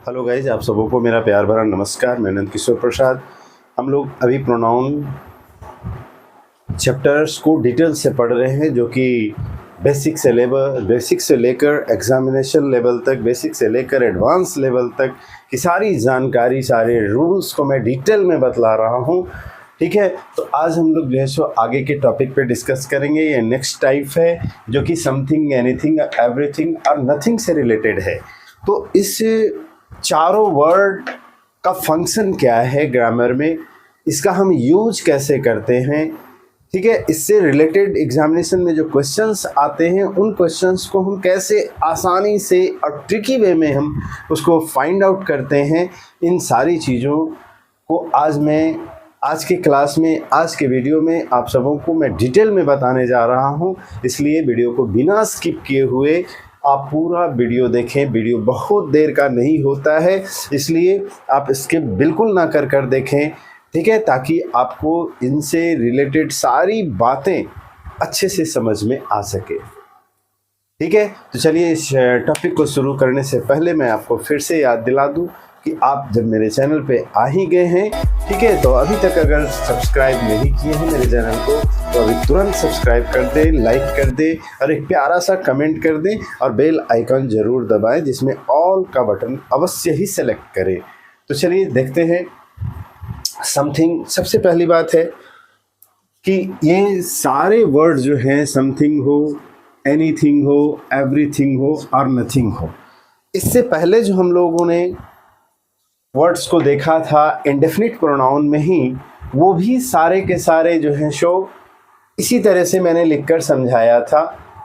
Hello guys, आप सबों को मेरा प्यार भरा नमस्कार। मैं नंद किशोर प्रसाद। हम लोग अभी प्रोनाउन चैप्टर्स को डिटेल से पढ़ रहे हैं, जो कि बेसिक से लेकर एग्जामिनेशन लेवल तक, बेसिक से लेकर एडवांस लेवल तक की सारी जानकारी, सारे रूल्स को मैं डिटेल में बतला रहा हूँ। ठीक है, तो आज हम लोग जो है सो आगे के टॉपिक पे डिस्कस करेंगे। ये नेक्स्ट टाइप है जो कि समथिंग, एनीथिंग, एवरीथिंग और नथिंग से रिलेटेड है। तो इस चारों वर्ड का फंक्शन क्या है ग्रामर में, इसका हम यूज कैसे करते हैं, ठीक है, इससे रिलेटेड एग्जामिनेशन में जो क्वेश्चंस आते हैं उन क्वेश्चंस को हम कैसे आसानी से और ट्रिकी वे में हम उसको फाइंड आउट करते हैं, इन सारी चीज़ों को आज के क्लास में, आज के वीडियो में आप सबों को मैं डिटेल में बताने जा रहा हूं। इसलिए वीडियो को बिना स्किप किए हुए आप पूरा वीडियो देखें। वीडियो बहुत देर का नहीं होता है, इसलिए आप स्किप बिल्कुल ना कर देखें, ठीक है, ताकि आपको इनसे रिलेटेड सारी बातें अच्छे से समझ में आ सके। ठीक है, तो चलिए इस टॉपिक को शुरू करने से पहले मैं आपको फिर से याद दिला दूं कि आप जब मेरे चैनल पे आ ही गए हैं, ठीक है, तो अभी तक अगर सब्सक्राइब नहीं किए हैं मेरे चैनल को तो अभी तुरंत सब्सक्राइब कर दें, लाइक कर दें और एक प्यारा सा कमेंट कर दें और बेल आइकन ज़रूर दबाएं, जिसमें ऑल का बटन अवश्य ही सेलेक्ट करें। तो चलिए देखते हैं। समथिंग, सबसे पहली बात है कि ये सारे वर्ड जो हैं, समथिंग हो, एनीथिंग हो, एवरीथिंग हो और नथिंग हो, इससे पहले जो हम लोगों ने वर्ड्स को देखा था इंडेफिनिट प्रोनाउन में ही, वो भी सारे के सारे जो हैं शो इसी तरह से मैंने लिखकर समझाया था।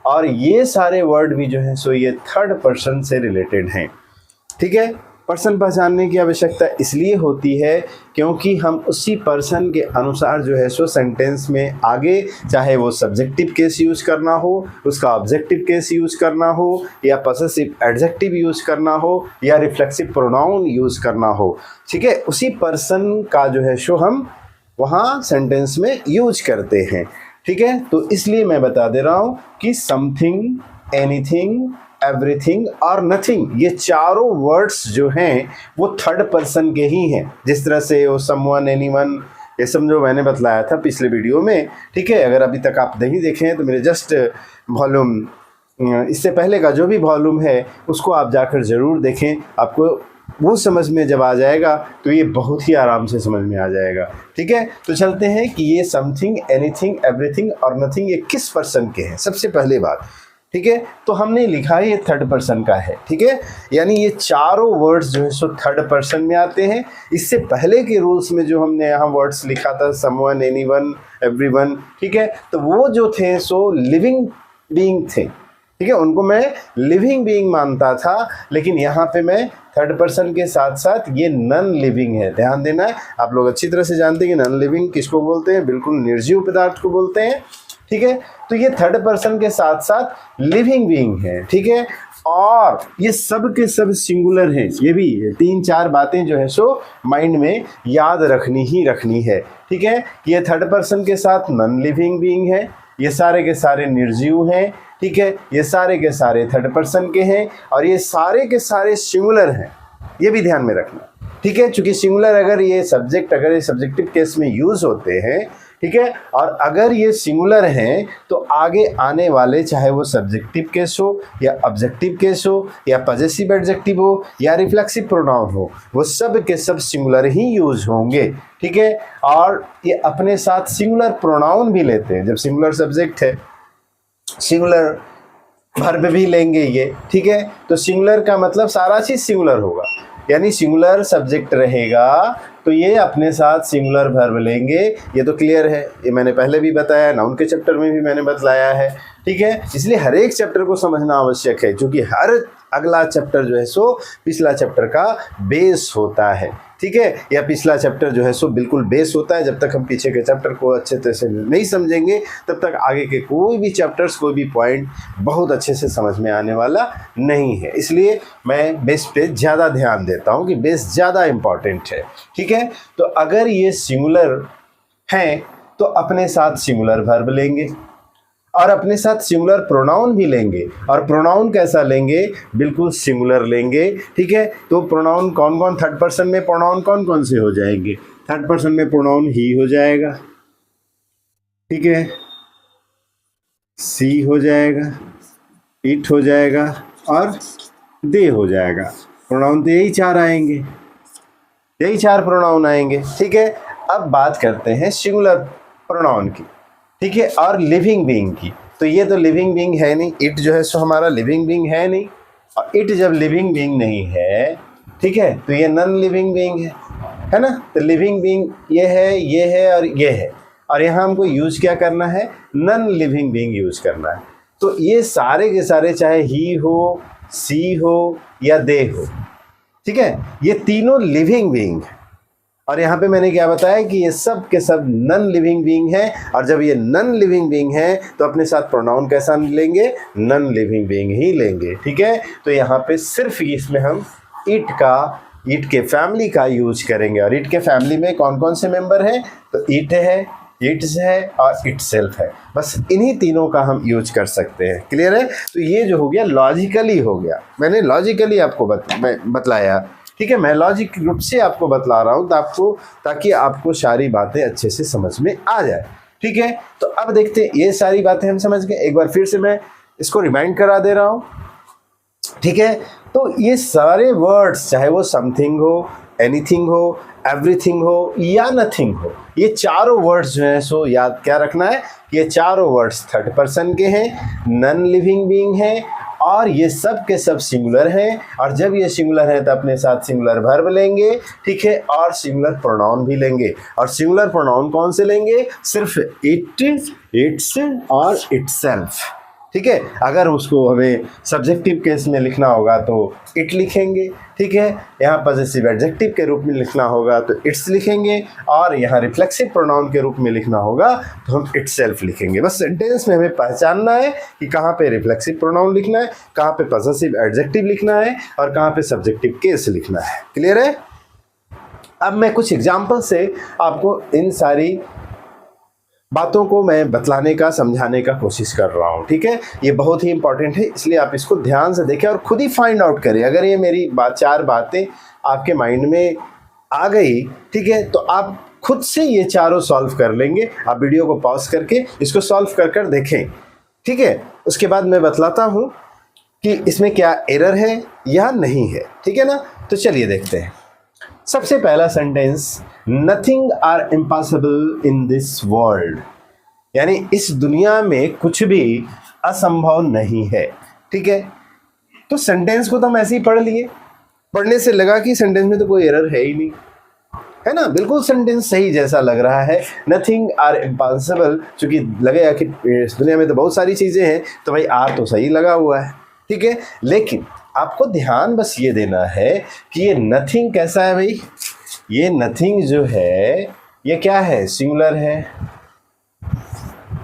और ये सारे वर्ड भी जो हैं सो ये थर्ड पर्सन से रिलेटेड हैं। ठीक है, पर्सन पहचानने की आवश्यकता इसलिए होती है क्योंकि हम उसी पर्सन के अनुसार जो है सो सेंटेंस में आगे, चाहे वो सब्जेक्टिव केस यूज़ करना हो, उसका ऑब्जेक्टिव केस यूज़ करना हो, या पॉसेसिव एडजेक्टिव यूज़ करना हो, या रिफ्लेक्सिव प्रोनाउन यूज़ करना हो, ठीक है, उसी पर्सन का जो है सो हम वहाँ सेंटेंस में यूज करते हैं। ठीक है, तो इसलिए मैं बता दे रहा हूँ कि समथिंग, एनीथिंग, एवरीथिंग और नथिंग, ये चारों वर्ड्स जो हैं वो थर्ड पर्सन के ही हैं। जिस तरह से वो समवन, एनीवन, ये सब जो मैंने बतलाया था पिछले वीडियो में, ठीक है, अगर अभी तक आप नहीं देखे हैं तो मेरे जस्ट वॉल्यूम, इससे पहले का जो भी वॉल्यूम है उसको आप जाकर ज़रूर देखें। आपको वो समझ में जब आ जाएगा तो ये बहुत ही आराम से समझ में आ जाएगा। ठीक है, तो चलते हैं कि ये समथिंग, एनीथिंग, एवरीथिंग और नथिंग ये किस पर्सन के हैं। सबसे पहले बात, ठीक है, तो हमने लिखा है ये थर्ड पर्सन का है। ठीक है, यानी ये चारों वर्ड्स जो है सो थर्ड पर्सन में आते हैं। इससे पहले के रूल्स में जो हमने यहाँ वर्ड्स लिखा था, समवन, एनीवन, एवरीवन, ठीक है, तो वो जो थे सो लिविंग बीइंग थे। ठीक है, उनको मैं लिविंग बीइंग मानता था, लेकिन यहाँ पे मैं थर्ड पर्सन के साथ साथ ये नॉन लिविंग है। ध्यान देना है, आप लोग अच्छी तरह से जानते हैं कि नॉन लिविंग किसको बोलते हैं, बिल्कुल निर्जीव पदार्थ को बोलते हैं। ठीक है, तो ये थर्ड पर्सन के साथ साथ लिविंग बीइंग है। ठीक है, और ये सब के सब सिंगुलर हैं। ये भी 3-4 बातें जो है सो माइंड में याद रखनी है। ठीक है, ये थर्ड पर्सन के साथ नॉन लिविंग बीइंग है, ये सारे के सारे निर्जीव हैं। ठीक है, ये सारे के सारे थर्ड पर्सन के हैं और ये सारे के सारे सिंगुलर हैं, ये भी ध्यान में रखना। ठीक है, चूंकि सिंगुलर अगर ये सब्जेक्टिव केस में यूज होते हैं, ठीक है, और अगर ये सिंगुलर हैं तो आगे आने वाले, चाहे वो सब्जेक्टिव केस हो या ऑब्जेक्टिव केस हो या पॉसेसिव एडजेक्टिव हो या रिफ्लेक्सिव प्रोनाउन हो, वो सब के सब सिंगुलर ही यूज होंगे। ठीक है, और ये अपने साथ सिंगुलर प्रोनाउन भी लेते हैं। जब सिंगुलर सब्जेक्ट है, सिंगुलर वर्ब भी लेंगे ये। ठीक है, तो सिंगुलर का मतलब सारा चीज़ सिंगुलर होगा, यानी सिंगुलर सब्जेक्ट रहेगा तो ये अपने साथ सिंगुलर वर्ब लेंगे। ये तो क्लियर है, ये मैंने पहले भी बताया, नाउन के चैप्टर में भी मैंने बतलाया है। ठीक है, इसलिए हर एक चैप्टर को समझना आवश्यक है, क्योंकि हर अगला चैप्टर जो है सो पिछला चैप्टर का बेस होता है। ठीक है, या पिछला चैप्टर जो है सो बिल्कुल बेस होता है। जब तक हम पीछे के चैप्टर को अच्छे तरह से नहीं समझेंगे तब तक आगे के कोई भी चैप्टर्स, कोई भी पॉइंट बहुत अच्छे से समझ में आने वाला नहीं है। इसलिए मैं बेस पे ज़्यादा ध्यान देता हूँ कि बेस ज़्यादा इम्पॉर्टेंट है। ठीक है, तो अगर ये सिंगुलर हैं तो अपने साथ सिंगुलर वर्ब लेंगे, और अपने साथ सिंगुलर प्रोनाउन भी लेंगे। और प्रोनाउन कैसा लेंगे? बिल्कुल सिंगुलर लेंगे, ठीक है। तो प्रोनाउन कौन कौन, थर्ड पर्सन में प्रोनाउन कौन कौन से हो जाएंगे? थर्ड पर्सन में प्रोनाउन ही हो जाएगा, ठीक है, सी हो जाएगा, इट हो जाएगा और दे हो जाएगा। प्रोनाउन तो यही चार आएंगे, यही चार प्रोनाउन आएंगे, ठीक है। अब बात करते हैं सिंगुलर प्रोनाउन की, ठीक है, और लिविंग बीइंग की। तो ये तो लिविंग बीइंग है नहीं, इट जो है सो हमारा लिविंग बीइंग है नहीं, और इट जब लिविंग बीइंग नहीं है, ठीक है, तो ये नॉन लिविंग बीइंग है ना। तो लिविंग बीइंग ये है और ये है, और यहाँ हमको यूज क्या करना है? नॉन लिविंग बीइंग यूज करना है। तो ये सारे के सारे, चाहे ही हो, सी हो या दे हो, ठीक है, ये तीनों लिविंग बीइंग है। और यहाँ पे मैंने क्या बताया कि ये सब के सब नॉन लिविंग बीइंग है। और जब ये नॉन लिविंग बीइंग है तो अपने साथ प्रोनाउन कैसा लेंगे? नॉन लिविंग बीइंग ही लेंगे, ठीक है। तो यहाँ पे सिर्फ इसमें हम इट के फैमिली का यूज करेंगे। और इट के फैमिली में कौन कौन से मेंबर हैं? तो इट है, इट्स है और इटसेल्फ है। बस इन्हीं तीनों का हम यूज कर सकते हैं। क्लियर है? तो ये जो हो गया लॉजिकली हो गया, मैंने लॉजिकली आपको बतलाया, ठीक है। मैं लॉजिक रूप से आपको बतला रहा हूँ ताकि आपको सारी बातें अच्छे से समझ में आ जाए, ठीक है। तो अब देखते हैं, ये सारी बातें हम समझ गए। एक बार फिर से मैं इसको रिमाइंड करा दे रहा हूँ, ठीक है। तो ये सारे वर्ड्स, चाहे वो समथिंग हो, एनीथिंग हो, एवरीथिंग हो या नथिंग हो, ये चारों वर्ड्स जो हैं सो याद क्या रखना है? ये चारों वर्ड्स थर्ड पर्सन के हैं, नॉन लिविंग बीइंग हैं, और ये सब के सब सिंगुलर हैं। और जब ये सिंगुलर है तो अपने साथ सिंगुलर वर्ब लेंगे, ठीक है, और सिंगुलर प्रोनाउन भी लेंगे। और सिंगुलर प्रोनाउन कौन से लेंगे? सिर्फ इट, इट्स और इटसेल्फ, ठीक है। अगर उसको हमें सब्जेक्टिव केस में लिखना होगा तो इट लिखेंगे, ठीक है। यहाँ पॉजेसिव एडजेक्टिव के रूप में लिखना होगा तो इट्स लिखेंगे, और यहाँ रिफ्लेक्सिव प्रोनाउन के रूप में लिखना होगा तो हम इटसेल्फ लिखेंगे। बस सेंटेंस में हमें पहचानना है कि कहाँ पे रिफ्लेक्सिव प्रोनाउन लिखना है, कहाँ पे पॉजेसिव एडजेक्टिव लिखना है और कहाँ पे सब्जेक्टिव केस लिखना है। क्लियर है? अब मैं कुछ एग्जाम्पल से आपको इन सारी बातों को मैं बतलाने का, समझाने का कोशिश कर रहा हूँ, ठीक है। ये बहुत ही इंपॉर्टेंट है, इसलिए आप इसको ध्यान से देखें और खुद ही फाइंड आउट करें। अगर ये मेरी चार बातें आपके माइंड में आ गई, ठीक है, तो आप खुद से ये चारों सॉल्व कर लेंगे। आप वीडियो को पॉज करके इसको सॉल्व कर देखें, ठीक है। उसके बाद मैं बतलाता हूँ कि इसमें क्या एरर है या नहीं है, ठीक है ना। तो चलिए देखते हैं। सबसे पहला sentence, nothing are impossible in this world, यानी इस दुनिया में कुछ भी असंभव नहीं है, ठीक है। तो सेंटेंस को तो हम ऐसे ही पढ़ लिए, पढ़ने से लगा कि सेंटेंस में तो कोई एरर है ही नहीं, है ना। बिल्कुल सेंटेंस सही जैसा लग रहा है। नथिंग आर इम्पॉसिबल, चूंकि लगेगा कि इस दुनिया में तो बहुत सारी चीज़ें हैं, तो भाई आर तो सही लगा हुआ है, ठीक है। लेकिन आपको ध्यान बस ये देना है कि ये नथिंग कैसा है भाई? ये नथिंग जो है ये क्या है? सिंगुलर है।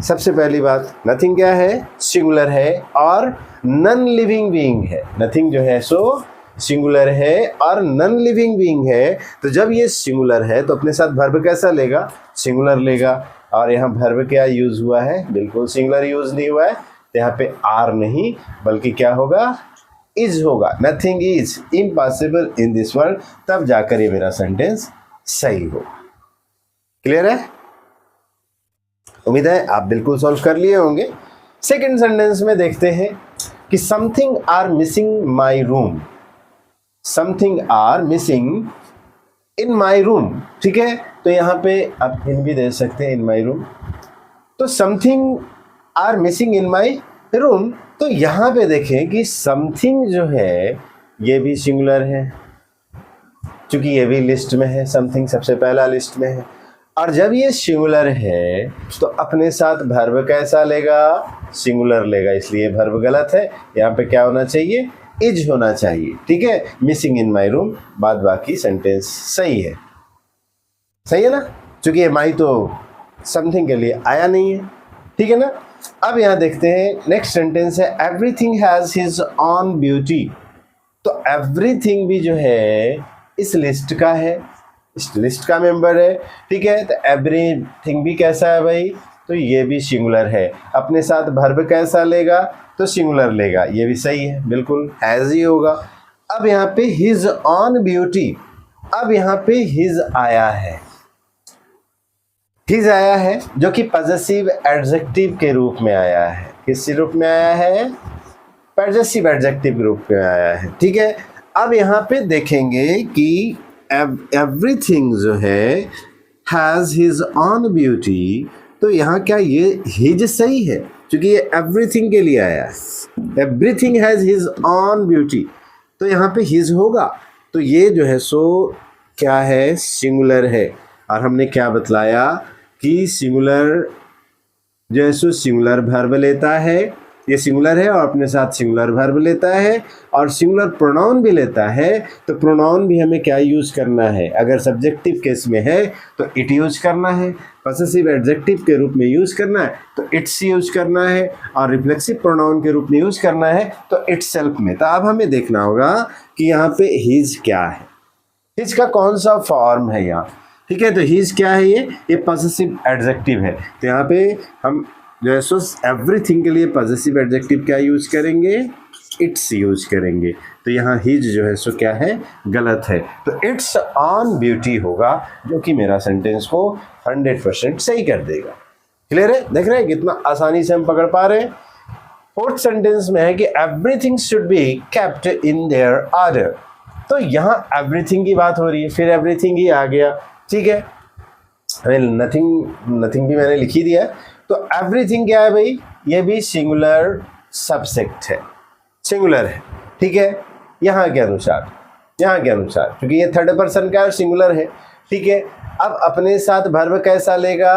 सबसे पहली बात, नथिंग क्या है? सिंगुलर है और नॉन लिविंग बीइंग है। नथिंग जो है सो सिंगुलर है और नॉन लिविंग बीइंग है। तो जब ये सिंगुलर है तो अपने साथ वर्ब कैसा लेगा? सिंगुलर लेगा। और यहाँ वर्ब क्या यूज हुआ है? बिल्कुल सिंगुलर यूज नहीं हुआ है, तो यहाँ पे आर नहीं बल्कि क्या होगा? इज होगा। Nothing is impossible in this world, तब जाकर ये मेरा सेंटेंस सही हो। क्लियर है? उम्मीद है आप बिल्कुल सॉल्व कर लिए होंगे। सेकंड सेंटेंस में देखते हैं कि something are missing my room. Something are missing in my room, ठीक है। तो यहाँ पे आप इन भी दे सकते हैं, इन माई रूम। तो something are missing in my room, तो यहाँ पे देखें कि समथिंग जो है ये भी सिंगुलर है, क्योंकि ये भी लिस्ट में है। समथिंग सबसे पहला लिस्ट में है। और जब ये सिंगुलर है तो अपने साथ वर्ब कैसा लेगा? सिंगुलर लेगा, इसलिए वर्ब गलत है। यहाँ पे क्या होना चाहिए? इज होना चाहिए, ठीक है। मिसिंग इन माई रूम, बाद बाकी सेंटेंस सही है। सही है ना, क्योंकि ये माई तो समथिंग के लिए आया नहीं है, ठीक है ना। अब यहाँ देखते हैं नेक्स्ट सेंटेंस है, everything has his on beauty. तो एवरीथिंग भी जो है इस लिस्ट का है, इस लिस्ट का मेंबर है, ठीक है। तो एवरीथिंग भी कैसा है भाई? तो ये भी सिंगुलर है। अपने साथ वर्ब कैसा लेगा, तो सिंगुलर लेगा, ये भी सही है, बिल्कुल हैज ही होगा। अब यहाँ पे हिज ऑन ब्यूटी, अब यहाँ पे हिज आया है, हिज आया है जो कि पॉजेसिव एडजेक्टिव के रूप में आया है। किस रूप में आया है, पॉजेसिव एडजेक्टिव के रूप में आया है, ठीक है। अब यहाँ पे देखेंगे कि एवरीथिंग जो है हैज हिज ऑन ब्यूटी, तो यहाँ क्या ये हिज सही है, क्योंकि ये एवरीथिंग के लिए आया है। Everything has his on beauty, तो यहाँ पे हिज होगा, तो ये जो है सो क्या है, सिंगुलर है। और हमने क्या बतलाया कि सिंगुलर जो है सो सिंगुलर वर्ब लेता है, ये सिंगुलर है और अपने साथ सिंगुलर वर्ब लेता है और सिंगुलर प्रोनाउन भी लेता है। तो प्रोनाउन भी हमें क्या यूज करना है, अगर सब्जेक्टिव केस में है तो इट यूज करना है, पॉसेसिव एडजेक्टिव के रूप में यूज करना है तो इट्स यूज करना है, और रिफ्लेक्सिव प्रोनाउन के रूप में यूज करना है तो इटसेल्फ में। तो अब हमें देखना होगा कि यहाँ पे हिज क्या है, हिज का कौन सा फॉर्म है यहाँ, ठीक है। तो हिज क्या है, ये पॉसेसिव एडजेक्टिव है। तो यहाँ पे हम जो है सो एवरीथिंग के लिए पॉसेसिव एडजेक्टिव क्या यूज करेंगे, इट्स यूज करेंगे। तो यहाँ हिज जो है सो क्या है, गलत है। तो इट्स ऑन ब्यूटी होगा, जो कि मेरा सेंटेंस को 100% सही कर देगा। क्लियर है, देख रहे हैं कितना आसानी से हम पकड़ पा रहे हैं। फोर्थ सेंटेंस में है कि everything should be kept in their order. तो यहाँ एवरीथिंग की बात हो रही है, फिर एवरीथिंग ही आ गया, ठीक है। नथिंग भी मैंने लिख ही दिया। तो एवरीथिंग क्या है भाई, ये भी सिंगुलर सब्जेक्ट है, सिंगुलर है, ठीक है। यहाँ के अनुसार क्योंकि ये थर्ड पर्सन का सिंगुलर है, ठीक है। अब अपने साथ वर्ब कैसा लेगा,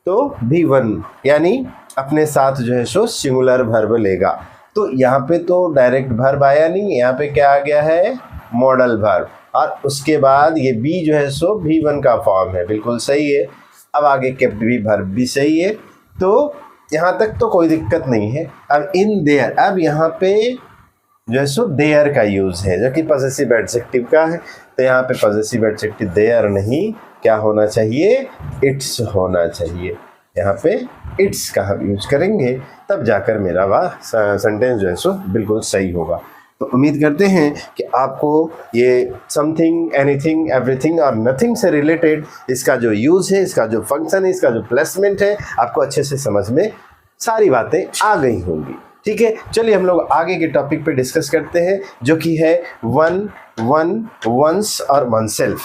तो V1, यानी अपने साथ जो है सो सिंगुलर वर्ब लेगा। तो यहाँ पे तो डायरेक्ट वर्ब आया नहीं, यहाँ पे क्या आ गया है, मॉडल वर्ब, और उसके बाद ये बी जो है सो V1 का फॉर्म है, बिल्कुल सही है। अब आगे केप्ट भी वर्ब भी सही है, तो यहाँ तक तो कोई दिक्कत नहीं है। अब इन देयर, अब यहाँ पे जो है सो देयर का यूज है, जो कि पॉसेसिव एडजेक्टिव का है। तो यहाँ पे पॉसेसिव एडजेक्टिव देयर नहीं, क्या होना चाहिए, इट्स होना चाहिए। यहाँ पे इट्स का हम यूज करेंगे, तब जाकर मेरा वह सेंटेंस जो है सो बिल्कुल सही होगा। तो उम्मीद करते हैं कि आपको ये समथिंग, एनीथिंग, एवरीथिंग और नथिंग से रिलेटेड इसका जो यूज़ है, इसका जो फंक्शन है, इसका जो प्लेसमेंट है, आपको अच्छे से समझ में सारी बातें आ गई होंगी, ठीक है। चलिए हम लोग आगे के टॉपिक पे डिस्कस करते हैं, जो कि है वन, वंस और वन सेल्फ,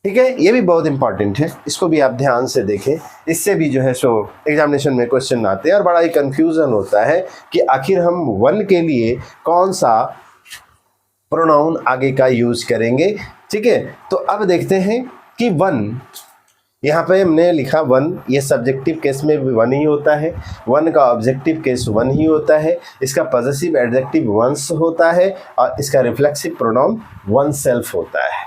ठीक है। ये भी बहुत इंपॉर्टेंट है, इसको भी आप ध्यान से देखें। इससे भी जो है सो एग्जामिनेशन में क्वेश्चन आते हैं और बड़ा ही कंफ्यूजन होता है कि आखिर हम वन के लिए कौन सा प्रोनाउन आगे का यूज करेंगे, ठीक है। तो अब देखते हैं कि वन, यहाँ पे हमने लिखा वन, ये सब्जेक्टिव केस में भी वन ही होता है, वन का ऑब्जेक्टिव केस वन ही होता है, इसका पॉसेसिव एडजेक्टिव वंस होता है और इसका रिफ्लेक्सिव प्रोनाउन वन सेल्फ होता है,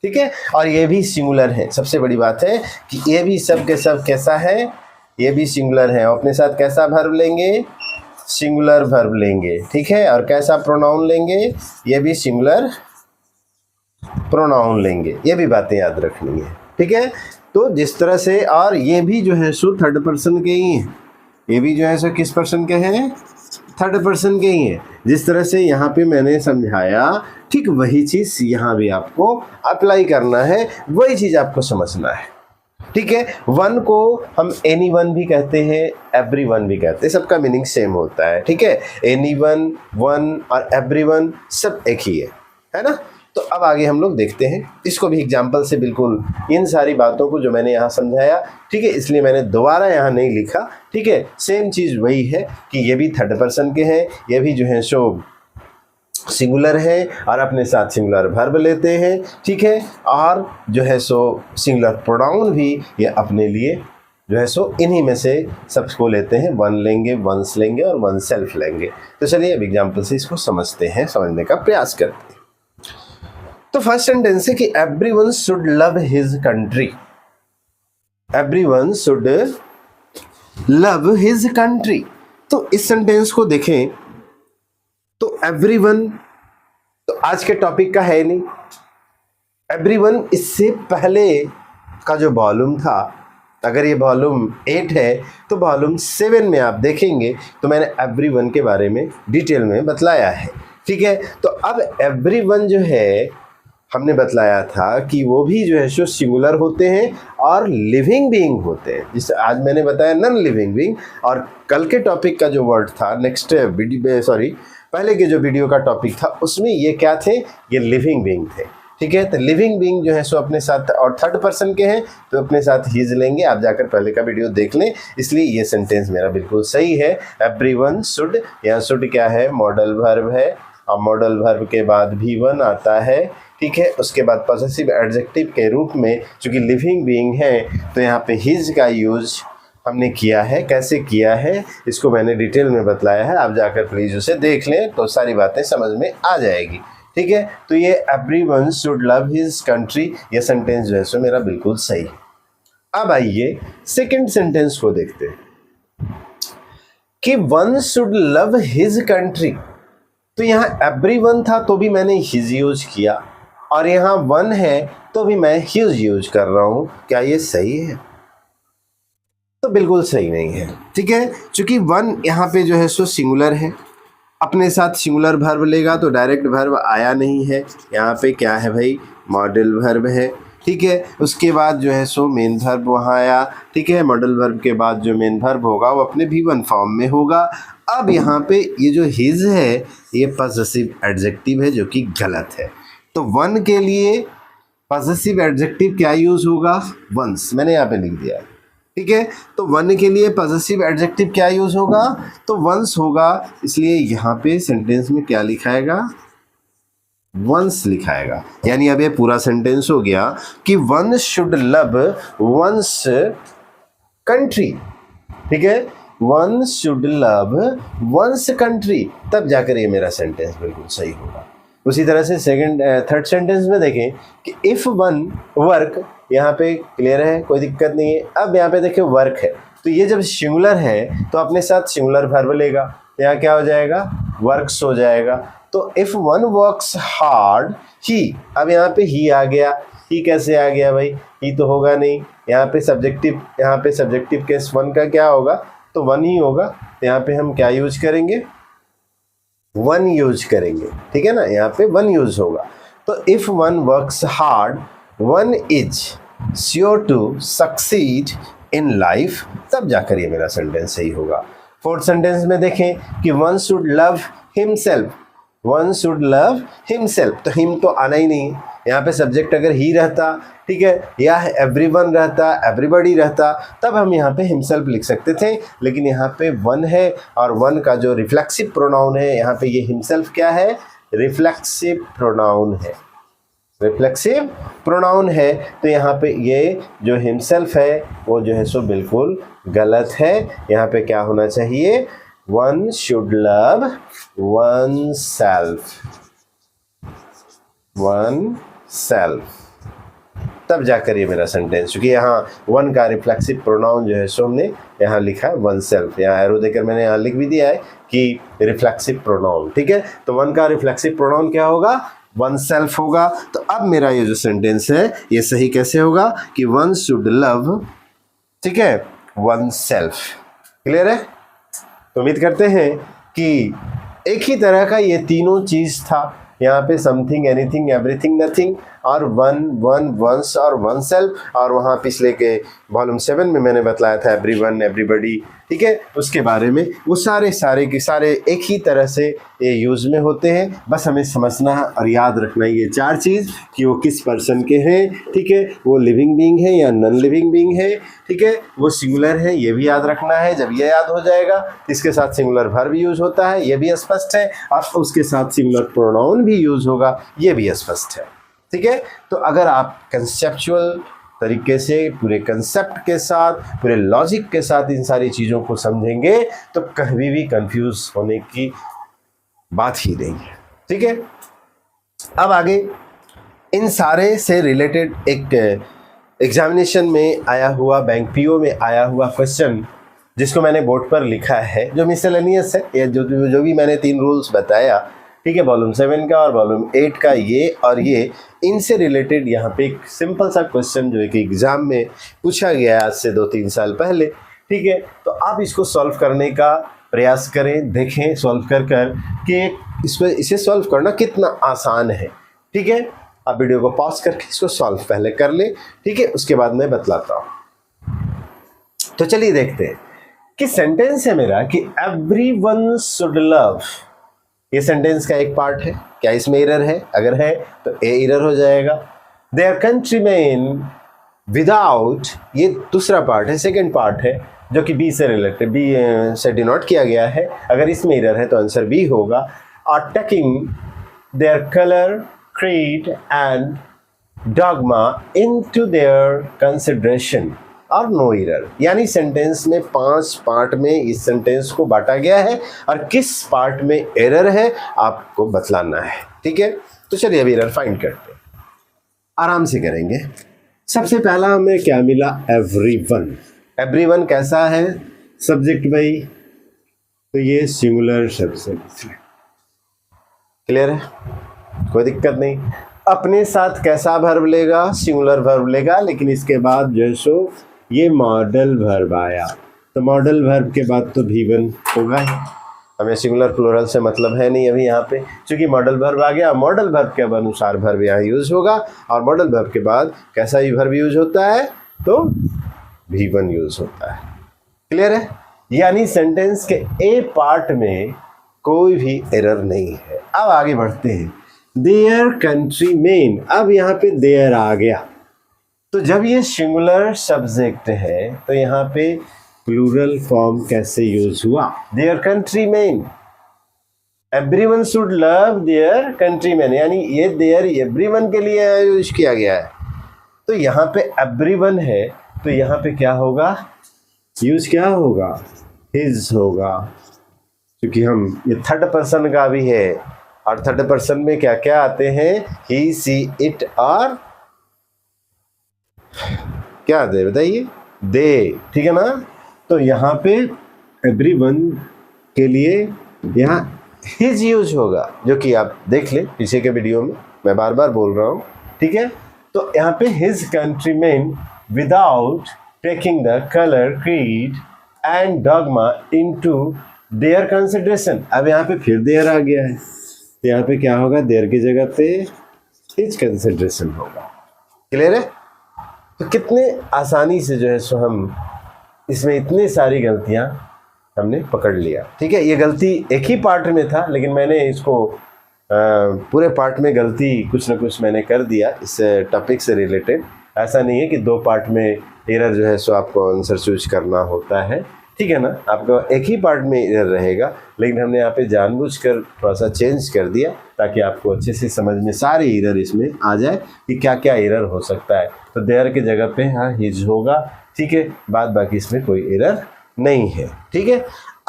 ठीक है। और ये भी सिंगुलर है। सबसे बड़ी बात है कि ये भी सब के सब कैसा है, ये भी सिंगुलर है। अपने साथ कैसा वर्ब लेंगे, सिंगुलर वर्ब लेंगे, ठीक है। और कैसा प्रोनाउन लेंगे, ये भी सिंगुलर प्रोनाउन लेंगे। ये भी बातें याद रखनी है, ठीक है। तो जिस तरह से, और ये भी जो है सो थर्ड पर्सन के ही हैं, ये भी जो है सो किस पर्सन के हैं, थर्ड पर्सन के ही हैं। जिस तरह से यहाँ पे मैंने समझाया, ठीक वही चीज़ यहाँ भी आपको अप्लाई करना है, वही चीज़ आपको समझना है, ठीक है। वन को हम एनी वन भी कहते हैं, एवरी वन भी कहते हैं, सबका मीनिंग सेम होता है, ठीक है। एनी वन, वन और एवरी वन सब एक ही है ना। तो अब आगे हम लोग देखते हैं, इसको भी एग्जाम्पल से, बिल्कुल इन सारी बातों को जो मैंने यहाँ समझाया, ठीक है, इसलिए मैंने दोबारा यहाँ नहीं लिखा, ठीक है। सेम चीज़ वही है कि ये भी थर्ड पर्सन के हैं, ये भी जो है सो सिंगुलर है और अपने साथ सिंगुलर वर्ब लेते हैं, ठीक है। और जो है सो सिंगुलर प्रोनाउन भी ये अपने लिए जो है सो इन्हीं में से सबको लेते हैं, वन लेंगे, वंस लेंगे और वन सेल्फ लेंगे। तो चलिए अब एग्जाम्पल से इसको समझते हैं, समझने का प्रयास करते हैं। तो फर्स्ट सेंटेंस है कि everyone should love his country, everyone should love his country. तो इस सेंटेंस को देखें तो एवरीवन तो आज के टॉपिक का है नहीं, एवरीवन इससे पहले का जो वॉल्यूम था अगर ये वॉल्यूम 8 है तो वॉल्यूम 7 में आप देखेंगे तो मैंने एवरीवन के बारे में डिटेल में बतलाया है। ठीक है, तो अब एवरीवन जो है हमने बतलाया था कि वो भी जो है सो सिंगुलर होते हैं और लिविंग बीइंग होते हैं, जिसे आज मैंने बताया नॉन लिविंग बीइंग। और कल के टॉपिक का जो वर्ड था नेक्स्ट वीडियो पहले के जो वीडियो का टॉपिक था उसमें ये क्या थे, ये लिविंग बीइंग थे। ठीक है, तो लिविंग बीइंग जो है सो अपने साथ और थर्ड पर्सन के हैं तो अपने साथ हीज लेंगे। आप जाकर पहले का वीडियो देख लें, इसलिए ये सेंटेंस मेरा बिल्कुल सही है। एवरीवन शुड, यहाँ शुड क्या है, मॉडल वर्ब है और मॉडल वर्ब के बाद भी वन आता है। ठीक है, उसके बाद पॉसेसिव एडजेक्टिव के रूप में चूँकि लिविंग बीइंग है तो यहाँ पे हिज का यूज हमने किया है। कैसे किया है इसको मैंने डिटेल में बतलाया है, आप जाकर प्लीज़ उसे देख लें तो सारी बातें समझ में आ जाएगी। ठीक है, तो ये everyone should love his country, ये सेंटेंस जो है सो मेरा बिल्कुल सही है। अब आइए सेकंड सेंटेंस को देखते हैं कि one should love his country. तो यहाँ एवरीवन था तो भी मैंने हिज यूज किया और यहाँ वन है तो भी मैं हिज यूज कर रहा हूं। क्या ये सही है? तो बिल्कुल सही नहीं है। ठीक है, क्योंकि वन यहाँ पे जो है सो सिंगुलर है, अपने साथ सिंगुलर वर्ब लेगा तो डायरेक्ट वर्ब आया नहीं है। यहाँ पे क्या है भाई, मॉडल वर्ब है। ठीक है, उसके बाद जो है सो मेन वर्ब वहाँ आया। ठीक है, मॉडल वर्ब के बाद जो मेन वर्ब होगा वो अपने V1 फॉर्म में होगा। अब यहाँ पे ये जो हिज है ये पॉसेसिव एडजेक्टिव है जो कि गलत है। तो वन के लिए पॉसेसिव एडजेक्टिव क्या यूज होगा, वंस, मैंने यहाँ पे लिख दिया है। ठीक है, तो वन के लिए पॉसेसिव एडजेक्टिव क्या यूज होगा, तो वंस होगा। इसलिए यहाँ पे सेंटेंस में क्या लिखाएगा, वंस लिखाएगा। यानी अब ये पूरा सेंटेंस हो गया कि one should love one's country. ठीक है, one should love one's country, तब जाकर ये मेरा सेंटेंस बिल्कुल सही होगा। उसी तरह से थर्ड सेंटेंस में देखें कि इफ़ वन वर्क, यहाँ पे क्लियर है, कोई दिक्कत नहीं है। अब यहाँ पे देखिए वर्क है तो ये जब सिंगुलर है तो अपने साथ सिंगुलर वर्ब लेगा, यहाँ क्या हो जाएगा, वर्क्स हो जाएगा। तो इफ़ वन वर्क्स हार्ड ही, अब यहाँ पे ही आ गया। ही कैसे आ गया भाई, ही तो होगा नहीं। यहाँ पे सब्जेक्टिव केस वन का क्या होगा, तो वन ही होगा। तो यहाँ पे हम क्या यूज करेंगे, वन यूज करेंगे। ठीक है ना, यहाँ पे वन यूज होगा। तो if one works hard one is sure to succeed in life, तब जाकर ये मेरा सेंटेंस सही होगा। फोर्थ सेंटेंस में देखें कि one should love himself, one should love himself, तो हिम तो आना ही नहीं है। यहाँ पे सब्जेक्ट अगर ही रहता, ठीक है, या एवरीवन रहता, एवरीबॉडी रहता, तब हम यहाँ पे हिमसेल्फ लिख सकते थे। लेकिन यहाँ पे वन है और वन का जो रिफ्लेक्सिव प्रोनाउन है, यहाँ पे ये हिमसेल्फ क्या है, रिफ्लेक्सिव प्रोनाउन है, रिफ्लेक्सिव प्रोनाउन है। तो यहाँ पे ये जो हिमसेल्फ है वो जो है सो बिल्कुल गलत है। यहाँ पे क्या होना चाहिए, one should love one self, one self, तब जाकर ये मेरा सेंटेंस, क्योंकि यहाँ वन का रिफ्लेक्सिव प्रोनाउन जो है सो हमने यहाँ लिखा है वन सेल्फ। यहाँ एरो देकर मैंने यहाँ लिख भी दिया है कि रिफ्लेक्सिव प्रोनाउन। ठीक है, तो वन का रिफ्लेक्सिव प्रोनाउन क्या होगा, वन सेल्फ होगा। तो अब मेरा ये जो सेंटेंस है ये सही कैसे होगा कि वन शुड लव, ठीक है, वन सेल्फ। क्लियर है? तो उम्मीद करते हैं कि एक ही तरह का ये तीनों चीज़ था। यहाँ पे समथिंग, एनीथिंग, एवरीथिंग, नथिंग, और वन, वन, वंस और वन सेल्फ। और वहाँ पिछले के वॉल्यूम 7 में मैंने बतलाया था एवरीवन, एवरीबॉडी। ठीक है, उसके बारे में वो सारे के सारे एक ही तरह से ये यूज़ में होते हैं। बस हमें समझना है और याद रखना है ये 4 चीज़ कि वो किस पर्सन के हैं। ठीक है, वो लिविंग बीइंग है या नॉन लिविंग बीइंग है। ठीक है, वो सिंगुलर है, ये भी याद रखना है। जब ये याद हो जाएगा, इसके साथ सिंगुलर वर्ब यूज़ होता है, ये भी स्पष्ट है, और उसके साथ सिंगुलर प्रोनाउन भी यूज़ होगा, ये भी स्पष्ट है। ठीक है, तो अगर आप कंसेप्चुअल तरीके से पूरे कंसेप्ट के साथ, पूरे लॉजिक के साथ इन सारी चीज़ों को समझेंगे तो कभी भी कंफ्यूज होने की बात ही नहीं है। ठीक है, अब आगे इन सारे से रिलेटेड एक एग्जामिनेशन में आया हुआ, बैंक पीओ में आया हुआ क्वेश्चन जिसको मैंने बोर्ड पर लिखा है, जो मिसलेनियस है, या जो भी मैंने 3 रूल्स बताया ठीक है, वॉल्यूम 7 का और वॉल्यूम 8 का ये और ये, इनसे रिलेटेड यहाँ पे एक सिंपल सा क्वेश्चन जो है कि एग्जाम में पूछा गया है आज से 2-3 साल पहले। ठीक है, तो आप इसको सॉल्व करने का प्रयास करें, देखें सॉल्व कर कि इसे सॉल्व करना कितना आसान है। ठीक है, आप वीडियो को पॉज करके इसको सॉल्व पहले कर ले। ठीक है, उसके बाद मैं बतलाता हूँ। तो चलिए देखते हैं कि सेंटेंस है मेरा कि एवरीवन शुड लव, ये सेंटेंस का एक पार्ट है। क्या इसमें एरर है? अगर है तो ए एरर हो जाएगा। देयर कंट्रीमेन विदाउट, ये दूसरा पार्ट है, सेकंड पार्ट है जो कि बी से रिलेटेड, बी से डिनोट किया गया है। अगर इसमें एरर है तो आंसर बी होगा। Are taking their colour, creed and dogma into their consideration और नो एरर। यानी सेंटेंस में 5 पार्ट में इस सेंटेंस को बांटा गया है और किस पार्ट में एरर है आपको बतलाना है। ठीक है, तो चलिए अभी एरर फाइंड करते हैं, आराम से करेंगे। सबसे पहला हमें क्या मिला? एवरीवन। एवरीवन कैसा है सब्जेक्ट भाई? तो ये सिंगुलर सब्जेक्ट है। क्लियर है, कोई दिक्कत नहीं। अपने साथ कैसा वर्ब लेगा? सिंगुलर वर्ब लेगा, लेकिन इसके बाद जो है सो ये मॉडल वर्ब आया, तो मॉडल वर्ब के बाद तो V1 होगा ही। हमें सिंगुलर प्लूरल से मतलब है नहीं अभी यहाँ पे, क्योंकि मॉडल वर्ब आ गया। मॉडल वर्ब के अनुसार वर्ब यहाँ यूज होगा और मॉडल वर्ब के बाद कैसा ही वर्ब यूज होता है? तो V1 यूज होता है। क्लियर है, यानी सेंटेंस के ए पार्ट में कोई भी एरर नहीं है। अब आगे बढ़ते हैं। देयर कंट्रीमेन, अब यहाँ पे देयर आ गया, तो जब ये सिंगुलर सब्जेक्ट है तो यहाँ पे प्लूरल फॉर्म कैसे यूज हुआ? Their countrymen, everyone should love their countrymen, यानी ये देयर एवरीवन के लिए यूज किया गया है। तो यहाँ पे एवरीवन है, तो यहाँ पे क्या होगा? यूज क्या होगा? हिज होगा, क्योंकि हम ये थर्ड पर्सन का भी है और थर्ड पर्सन में क्या क्या आते हैं? ही, सी, इट और क्या आते हैं बताइए? दे। ठीक है ना, तो यहाँ पे एवरीवन के लिए यहाँ हिज यूज होगा, जो कि आप देख लें पीछे के वीडियो में, मैं बार बार बोल रहा हूँ। ठीक है, तो यहाँ पे his countrymen without taking the colour, creed and dogma into their consideration. अब यहाँ पे फिर देयर आ गया है, तो यहाँ पे क्या होगा? देयर की जगह पे हिज कंसिडरेशन होगा। क्लियर है? तो कितने आसानी से जो है सो हम इसमें इतनी सारी गलतियां हमने पकड़ लिया। ठीक है, ये गलती एक ही पार्ट में था, लेकिन मैंने इसको पूरे पार्ट में गलती कुछ ना कुछ मैंने कर दिया इस टॉपिक से रिलेटेड। ऐसा नहीं है कि 2 पार्ट में एरर जो है सो आपको आंसर चूज करना होता है। ठीक है ना, आपको एक ही पार्ट में एरर रहेगा, लेकिन हमने यहाँ पे जानबूझकर थोड़ा सा चेंज कर दिया ताकि आपको अच्छे से समझ में सारे एरर इसमें आ जाए कि क्या क्या एरर हो सकता है। तो देयर की जगह पे हाँ हिज होगा। ठीक है, बाद बाकी इसमें कोई एरर नहीं है। ठीक है,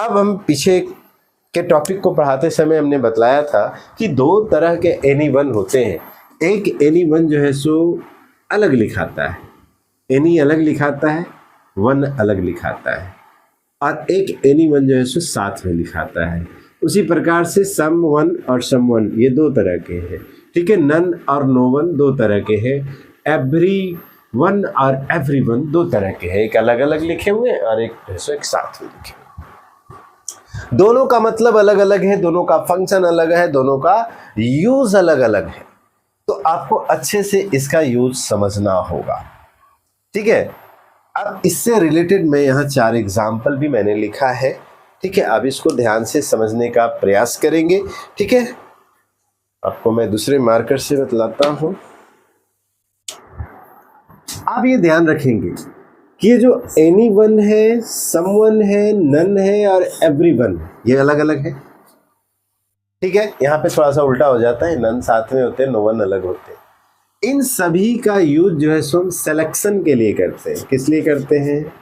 अब हम पीछे के टॉपिक को पढ़ाते समय हमने बतलाया था कि 2 तरह के एनीवन होते हैं। एक एनीवन जो है सो अलग लिखाता है, एनी अलग लिखाता है, वन अलग लिखाता है, और एक एनीवन जो है सो साथ में लिखाता है। उसी प्रकार से सम वन और सम वन ये 2 तरह के हैं। ठीक है, नन और नो वन 2 तरह के हैं। एवरी वन और एवरी वन 2 तरह के हैं, एक अलग अलग लिखे हुए और एक साथ में लिखे हुए। दोनों का मतलब अलग अलग है, दोनों का फंक्शन अलग है, दोनों का यूज अलग अलग है। तो आपको अच्छे से इसका यूज समझना होगा। ठीक है, अब इससे रिलेटेड मैं यहाँ 4 एग्जाम्पल भी मैंने लिखा है। ठीक है, अब इसको ध्यान से समझने का प्रयास करेंगे। ठीक है, आपको मैं दूसरे मार्कर से बतलाता हूँ। आप ये ध्यान रखेंगे कि ये जो एनीवन है, समवन है, नन है और एवरीवन, ये अलग अलग है। ठीक है, यहाँ पे थोड़ा सा उल्टा हो जाता है, नन साथ में होते हैं, नो वन अलग होते हैं। इन सभी का यूज जो है सो हम सिलेक्शन के लिए करते हैं। किस लिए करते हैं?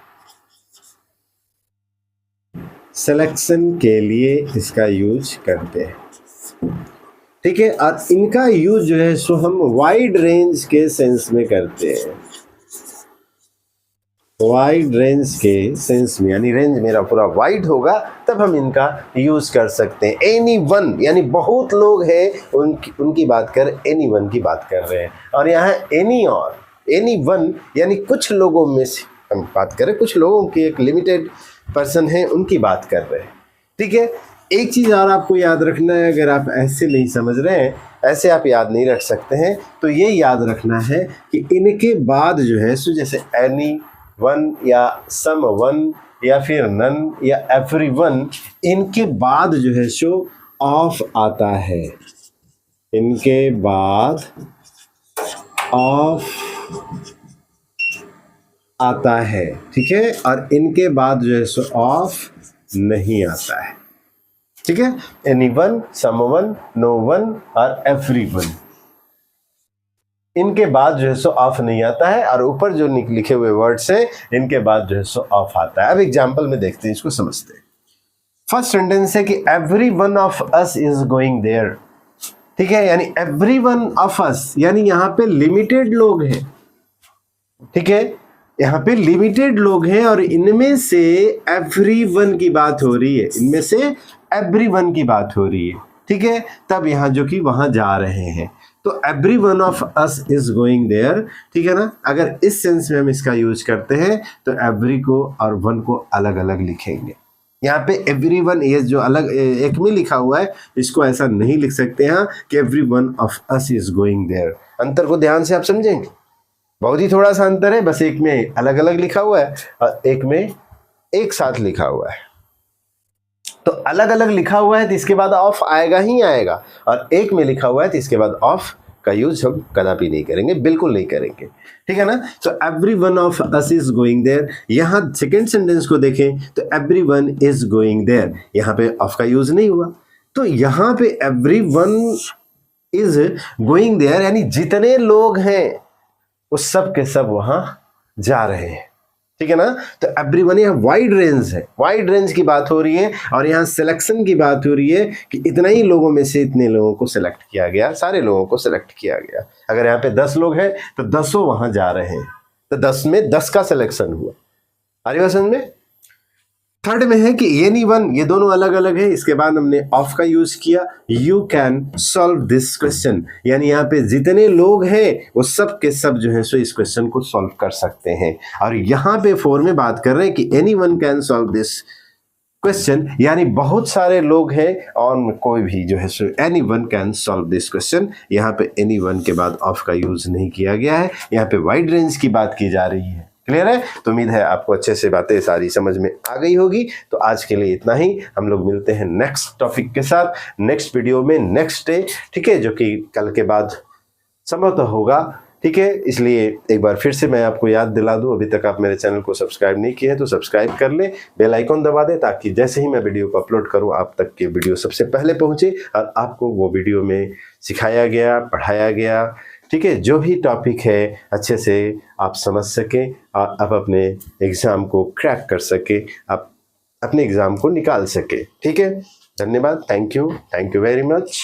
सिलेक्शन के लिए इसका यूज करते हैं। ठीक है, और इनका यूज जो है सो हम वाइड रेंज के सेंस में करते हैं। वाइड रेंज के सेंस में, यानी रेंज मेरा पूरा वाइड होगा तब हम इनका यूज़ कर सकते हैं। एनी वन यानी बहुत लोग हैं, उनकी बात कर, एनी वन की बात कर रहे हैं। और यहाँ एनी और एनी वन यानी कुछ लोगों में से हम बात करें, कुछ लोगों की एक लिमिटेड पर्सन है उनकी बात कर रहे हैं। ठीक है, एक चीज़ और आपको याद रखना है, अगर आप ऐसे नहीं समझ रहे हैं, ऐसे आप याद नहीं रख सकते हैं, तो ये याद रखना है कि इनके बाद जो है सो जैसे एनी वन या सम वन या फिर नन या एवरी वन, इनके बाद जो है सो ऑफ आता है, इनके बाद ऑफ आता है। ठीक है, और इनके बाद जो है सो ऑफ नहीं आता है। ठीक है, एनी वन, सम वन, नो वन और एवरी वन, इनके बाद जो है सो ऑफ नहीं आता है, और ऊपर जो लिखे हुए वर्ड्स हैं इनके बाद जो है सो ऑफ आता है। अब एग्जांपल में देखते हैं, इसको समझते हैं। फर्स्ट सेंटेंस है कि every one of us is going there. ठीक है, यानी एवरी वन ऑफ अस यानी यहाँ पे लिमिटेड लोग हैं। ठीक है, यहाँ पे लिमिटेड लोग हैं और इनमें से एवरी वन की बात हो रही है, इनमें से एवरी वन की बात हो रही है। ठीक है, तब यहाँ जो कि वहां जा रहे हैं, तो every one of us is going there. ठीक है ना, अगर इस सेंस में हम इसका यूज करते हैं तो एवरी को और वन को अलग अलग लिखेंगे। यहाँ पे एवरी वन ये जो अलग एक में लिखा हुआ है, इसको ऐसा नहीं लिख सकते हैं कि every one of us is going there. अंतर को ध्यान से आप समझेंगे, बहुत ही थोड़ा सा अंतर है, बस एक में अलग अलग लिखा हुआ है और एक में एक साथ लिखा हुआ है। तो अलग अलग लिखा हुआ है तो इसके बाद ऑफ आएगा ही आएगा, और एक में लिखा हुआ है तो इसके बाद ऑफ का यूज हम कदापि नहीं करेंगे, बिल्कुल नहीं करेंगे। ठीक है ना, तो every one of us is going there. यहाँ सेकेंड सेंटेंस को देखें तो every one is going there, यहाँ पे ऑफ का यूज नहीं हुआ, तो यहाँ पे every one is going there यानी जितने लोग हैं वो सब के सब वहां जा रहे हैं। ठीक है ना, तो एवरीवन यहाँ वाइड रेंज है, वाइड रेंज की बात हो रही है, और यहाँ सिलेक्शन की बात हो रही है कि इतना ही लोगों में से इतने लोगों को सिलेक्ट किया गया, सारे लोगों को सिलेक्ट किया गया। अगर यहाँ पे 10 लोग हैं तो 10 वहां जा रहे हैं, तो 10 में 10 का सिलेक्शन हुआ। आ रही बात समझ में? थर्ड में है कि एनी वन, ये दोनों अलग अलग है, इसके बाद हमने ऑफ का यूज किया। You can solve this question, यानी यहाँ पे जितने लोग हैं वो सब के सब जो है सो इस क्वेश्चन को सॉल्व कर सकते हैं। और यहाँ पे 4 में बात कर रहे हैं कि any one can solve this question, यानी बहुत सारे लोग हैं और कोई भी जो है so any one can solve this question. यहाँ पे एनी वन के बाद ऑफ का यूज नहीं किया गया है, यहाँ पे वाइड रेंज की बात की जा रही है। क्लियर है? तो उम्मीद है आपको अच्छे से बातें सारी समझ में आ गई होगी। तो आज के लिए इतना ही, हम लोग मिलते हैं नेक्स्ट टॉपिक के साथ नेक्स्ट वीडियो में नेक्स्ट डे। ठीक है, जो कि कल के बाद संभवतः होगा। ठीक है, इसलिए एक बार फिर से मैं आपको याद दिला दूं, अभी तक आप मेरे चैनल को सब्सक्राइब नहीं किए हैं तो सब्सक्राइब कर लें, बेल आइकॉन दबा दें, ताकि जैसे ही मैं वीडियो को अपलोड करूं आप तक के वीडियो सबसे पहले पहुंचे और आपको वो वीडियो में सिखाया गया, पढ़ाया गया, ठीक है, जो भी टॉपिक है अच्छे से आप समझ सकें और आप अपने एग्ज़ाम को क्रैक कर सकें, आप अपने एग्ज़ाम को निकाल सकें। ठीक है, धन्यवाद, थैंक यू वेरी मच।